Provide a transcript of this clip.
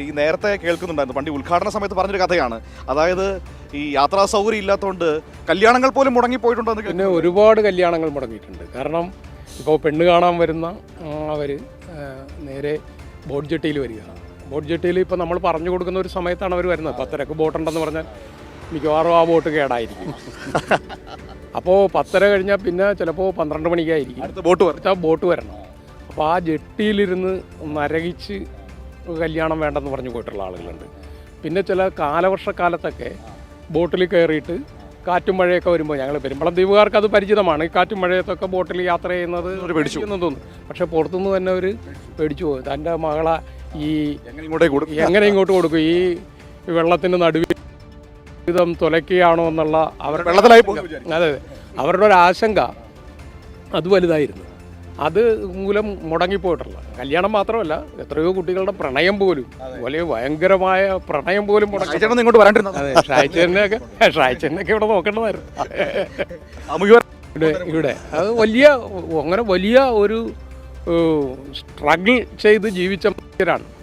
ഈ നേരത്തെ കേൾക്കുന്നുണ്ടായിരുന്നു, പണ്ട് ഉദ്ഘാടന സമയത്ത് പറഞ്ഞൊരു കഥയാണ്. അതായത് ഈ യാത്രാ സൗകര്യം ഇല്ലാത്തതുകൊണ്ട് കല്യാണങ്ങൾ പോലും മുടങ്ങിപ്പോയിട്ടുണ്ടോ എന്ന്. പിന്നെ ഒരുപാട് കല്യാണങ്ങൾ മുടങ്ങിയിട്ടുണ്ട്. കാരണം ഇപ്പോൾ പെണ്ണ് കാണാൻ വരുന്ന അവർ നേരെ ബോട്ട് ജെട്ടിയിൽ വരിക. ബോട്ട് ജെട്ടിയിൽ ഇപ്പോൾ നമ്മൾ പറഞ്ഞു കൊടുക്കുന്ന ഒരു സമയത്താണ് അവർ വരുന്നത്. 10:30 ബോട്ടുണ്ടെന്ന് പറഞ്ഞാൽ മിക്കവാറും ആ ബോട്ട് കേടായിരിക്കും. അപ്പോൾ 10:30 കഴിഞ്ഞാൽ പിന്നെ ചിലപ്പോൾ 12 മണിക്കായിരിക്കും അടുത്ത ബോട്ട് വരണം. അപ്പോൾ ആ ജെട്ടിയിലിരുന്ന് നരകിച്ച് കല്യാണം വേണ്ടെന്ന് പറഞ്ഞു പോയിട്ടുള്ള ആളുകളുണ്ട്. പിന്നെ ചില കാലവർഷക്കാലത്തൊക്കെ ബോട്ടിൽ കയറിയിട്ട് കാറ്റും മഴയൊക്കെ വരുമ്പോൾ, ഞങ്ങൾ പെരുമ്പളം ദ്വീപുകാർക്ക് അത് പരിചിതമാണ്, ഈ കാറ്റും മഴയത്തൊക്കെ ബോട്ടിൽ യാത്ര ചെയ്യുന്നത് പേടിച്ചെന്ന് തോന്നുന്നു. പക്ഷേ പുറത്തുനിന്ന് തന്നെ അവർ പേടിച്ചു പോകും. തൻ്റെ മകളെ എങ്ങനെ ഇങ്ങോട്ട് കൊടുക്കും, ഈ വെള്ളത്തിൻ്റെ നടുവിൽ വിധം തുലയ്ക്കുകയാണോ എന്നുള്ള അതെ അവരുടെ ഒരു ആശങ്ക അത് വലുതായിരുന്നു. അത് മൂലം മുടങ്ങിപ്പോയിട്ടുള്ള കല്യാണം മാത്രമല്ല, എത്രയോ കുട്ടികളുടെ പ്രണയം പോലും, വലിയ ഭയങ്കരമായ പ്രണയം പോലും ഇങ്ങോട്ട് വരാണ്ടിരുന്നു. അതെ, ഷായ്ച്ചേനൊക്കെ ഇവിടെ നോക്കേണ്ടതായിരുന്നു. ഇവിടെ അത് വലിയ ഒരു സ്ട്രഗിൾ ചെയ്ത് ജീവിച്ച മനുഷ്യരാണ്.